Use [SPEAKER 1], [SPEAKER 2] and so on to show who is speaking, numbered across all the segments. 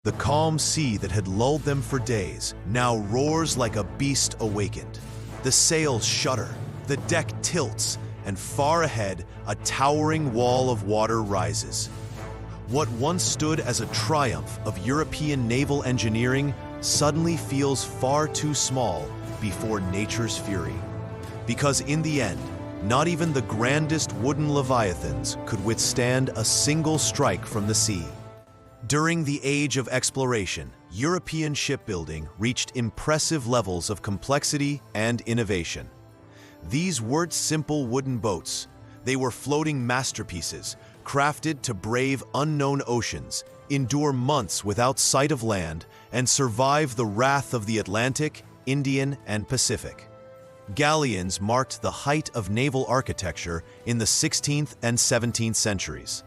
[SPEAKER 1] The calm sea that had lulled them for days now roars like a beast awakened. The sails shudder, the deck tilts, and far ahead, a towering wall of water rises. What once stood as a triumph of European naval engineering suddenly feels far too small before nature's fury. Because in the end, not even the grandest wooden leviathans could withstand a single strike from the sea. During the age of exploration, European shipbuilding reached impressive levels of complexity and innovation. These weren't simple wooden boats. They were floating masterpieces, crafted to brave unknown oceans, endure months without sight of land, and survive the wrath of the Atlantic, Indian, and Pacific. Galleons marked the height of naval architecture in the 16th and 17th centuries.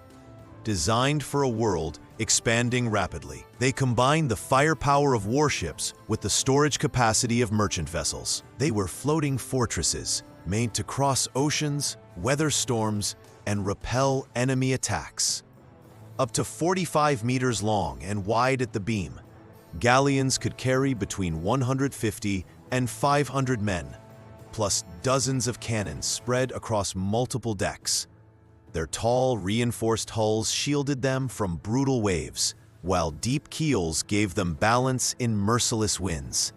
[SPEAKER 1] Designed for a world expanding rapidly, they combined the firepower of warships with the storage capacity of merchant vessels. They were floating fortresses made to cross oceans, weather storms, and repel enemy attacks. Up to 45 meters long and wide at the beam, galleons could carry between 150 and 500 men, plus dozens of cannons spread across multiple decks. Their tall, reinforced hulls shielded them from brutal waves, while deep keels gave them balance in merciless winds.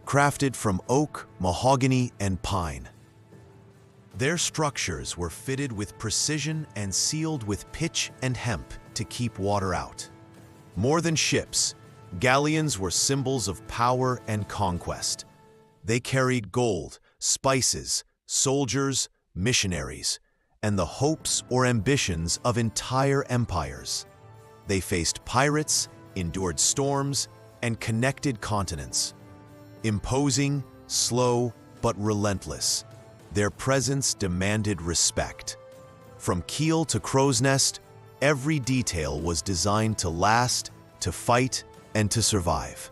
[SPEAKER 1] Crafted from oak, mahogany, and pine, their structures were fitted with precision and sealed with pitch and hemp to keep water out. More than ships, galleons were symbols of power and conquest. They carried gold, spices, soldiers, missionaries, and the hopes or ambitions of entire empires. They faced pirates, endured storms, and connected continents. Imposing, slow, but relentless, their presence demanded respect. From keel to crow's nest, every detail was designed to last, to fight, and to survive.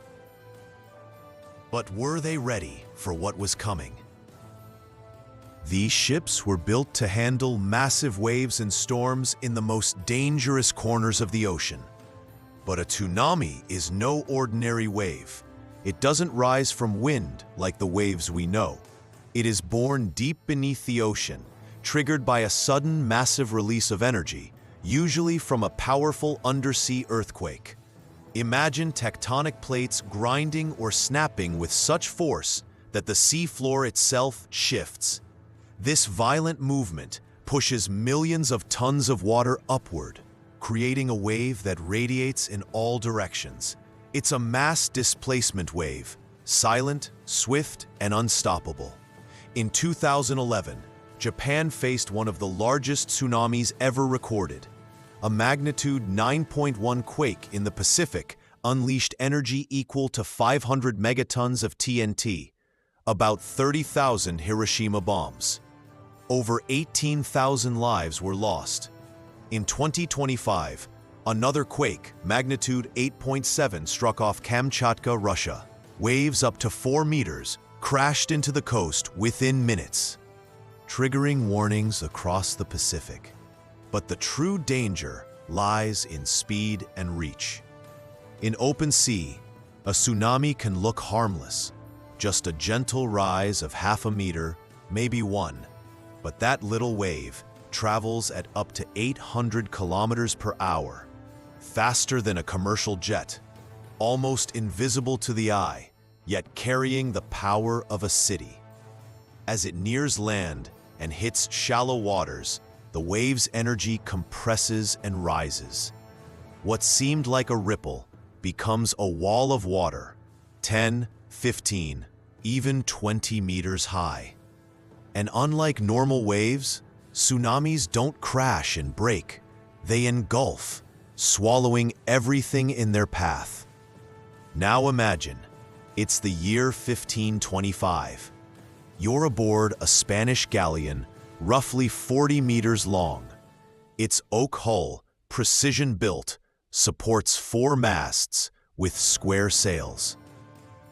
[SPEAKER 1] But were they ready for what was coming? These ships were built to handle massive waves and storms in the most dangerous corners of the ocean. But a tsunami is no ordinary wave. It doesn't rise from wind like the waves we know. It is born deep beneath the ocean, triggered by a sudden massive release of energy, usually from a powerful undersea earthquake. Imagine tectonic plates grinding or snapping with such force that the seafloor itself shifts. This violent movement pushes millions of tons of water upward, creating a wave that radiates in all directions. It's a mass displacement wave, silent, swift, and unstoppable. In 2011, Japan faced one of the largest tsunamis ever recorded. A magnitude 9.1 quake in the Pacific unleashed energy equal to 500 megatons of TNT, about 30,000 Hiroshima bombs. Over 18,000 lives were lost. In 2025, another quake, magnitude 8.7, struck off Kamchatka, Russia. Waves up to 4 meters crashed into the coast within minutes, triggering warnings across the Pacific. But the true danger lies in speed and reach. In open sea, a tsunami can look harmless, just a gentle rise of half a meter, maybe 1. But that little wave travels at up to 800 kilometers per hour, faster than a commercial jet, almost invisible to the eye, yet carrying the power of a city. As it nears land and hits shallow waters, the wave's energy compresses and rises. What seemed like a ripple becomes a wall of water, 10, 15, even 20 meters high. And unlike normal waves, tsunamis don't crash and break. They engulf, swallowing everything in their path. Now imagine, it's the year 1525. You're aboard a Spanish galleon, roughly 40 meters long. Its oak hull, precision-built, supports 4 masts with square sails.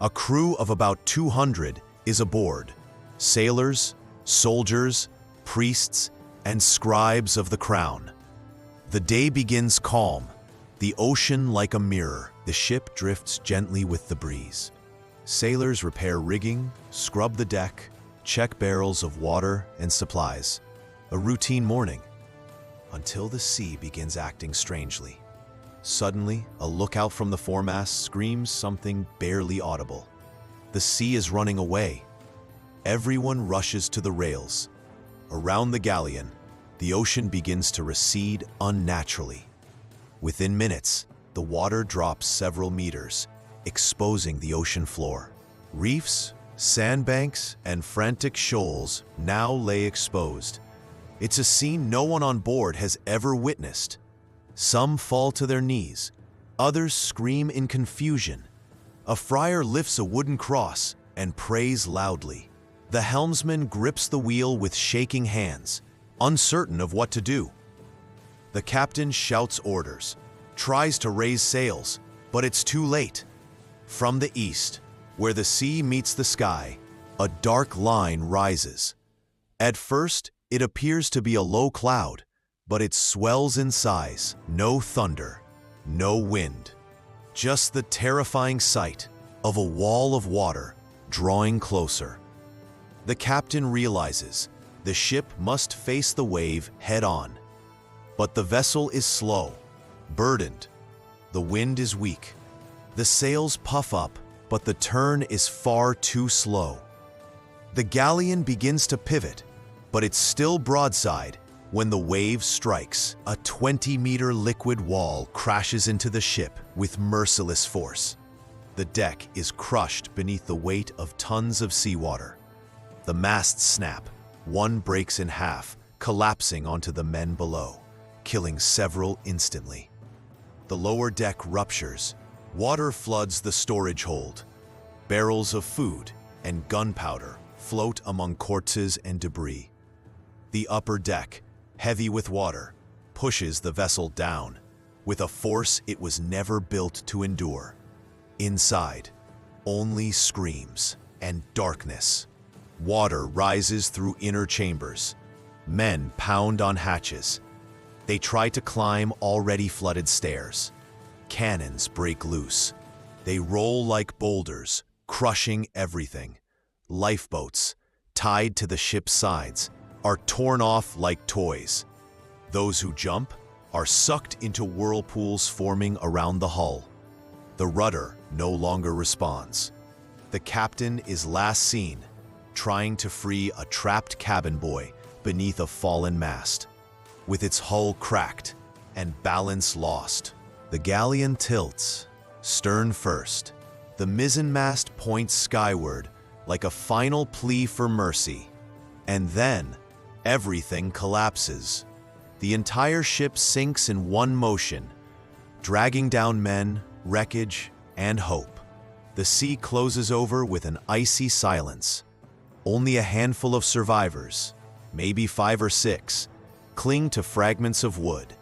[SPEAKER 1] A crew of about 200 is aboard: sailors, soldiers, priests, and scribes of the crown. The day begins calm. The ocean like a mirror, the ship drifts gently with the breeze. Sailors repair rigging, scrub the deck, check barrels of water and supplies. A routine morning, until the sea begins acting strangely. Suddenly, a lookout from the foremast screams something barely audible. The sea is running away. Everyone rushes to the rails. Around the galleon, the ocean begins to recede unnaturally. Within minutes, the water drops several meters, exposing the ocean floor. Reefs, sandbanks, and frantic shoals now lay exposed. It's a scene no one on board has ever witnessed. Some fall to their knees, others scream in confusion. A friar lifts a wooden cross and prays loudly. The helmsman grips the wheel with shaking hands, uncertain of what to do. The captain shouts orders, tries to raise sails, but it's too late. From the east, where the sea meets the sky, a dark line rises. At first, it appears to be a low cloud, but it swells in size. No thunder, no wind, just the terrifying sight of a wall of water drawing closer. The captain realizes the ship must face the wave head-on. But the vessel is slow, burdened. The wind is weak. The sails puff up, but the turn is far too slow. The galleon begins to pivot, but it's still broadside when the wave strikes. A 20-meter liquid wall crashes into the ship with merciless force. The deck is crushed beneath the weight of tons of seawater. The masts snap. One breaks in half, collapsing onto the men below, killing several instantly. The lower deck ruptures. Water floods the storage hold. Barrels of food and gunpowder float among corpses and debris. The upper deck, heavy with water, pushes the vessel down with a force it was never built to endure. Inside, only screams and darkness. Water rises through inner chambers. Men pound on hatches. They try to climb already flooded stairs. Cannons break loose. They roll like boulders, crushing everything. Lifeboats, tied to the ship's sides, are torn off like toys. Those who jump are sucked into whirlpools forming around the hull. The rudder no longer responds. The captain is last seen trying to free a trapped cabin boy beneath a fallen mast. With its hull cracked and balance lost, the galleon tilts, stern first. The mizzenmast points skyward like a final plea for mercy. And then, everything collapses. The entire ship sinks in one motion, dragging down men, wreckage, and hope. The sea closes over with an icy silence. Only a handful of survivors, maybe 5 or 6, cling to fragments of wood.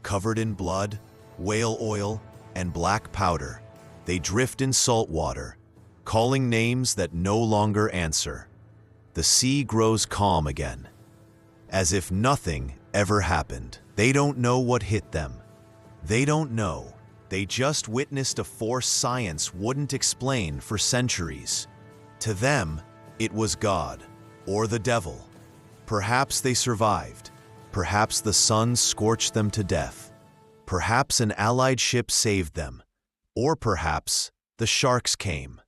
[SPEAKER 1] Covered in blood, whale oil, and black powder, they drift in salt water, calling names that no longer answer. The sea grows calm again, as if nothing ever happened. They don't know what hit them. They don't know. They just witnessed a force science wouldn't explain for centuries. To them, it was God or the devil. Perhaps they survived. Perhaps the sun scorched them to death. Perhaps an allied ship saved them. Or perhaps the sharks came.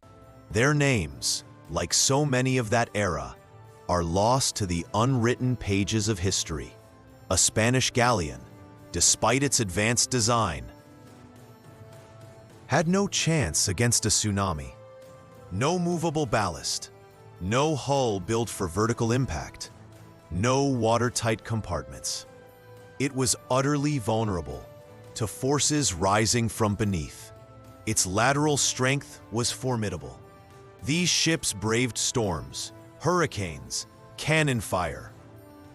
[SPEAKER 1] Their names, like so many of that era, are lost to the unwritten pages of history. A Spanish galleon, despite its advanced design, had no chance against a tsunami. No movable ballast. No hull built for vertical impact. No watertight compartments. It was utterly vulnerable to forces rising from beneath. Its lateral strength was formidable. These ships braved storms, hurricanes, cannon fire,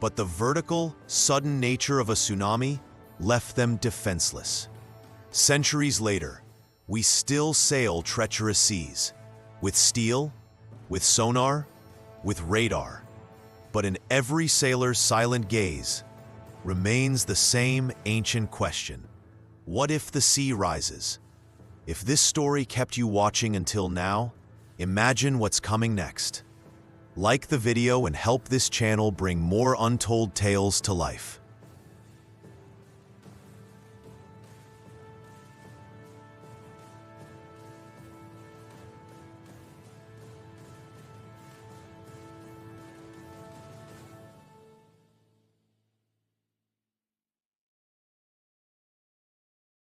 [SPEAKER 1] but the vertical, sudden nature of a tsunami left them defenseless. Centuries later, we still sail treacherous seas, with steel, with sonar, with radar. But in every sailor's silent gaze remains the same ancient question. What if the sea rises? If this story kept you watching until now, imagine what's coming next. Like the video and help this channel bring more untold tales to life.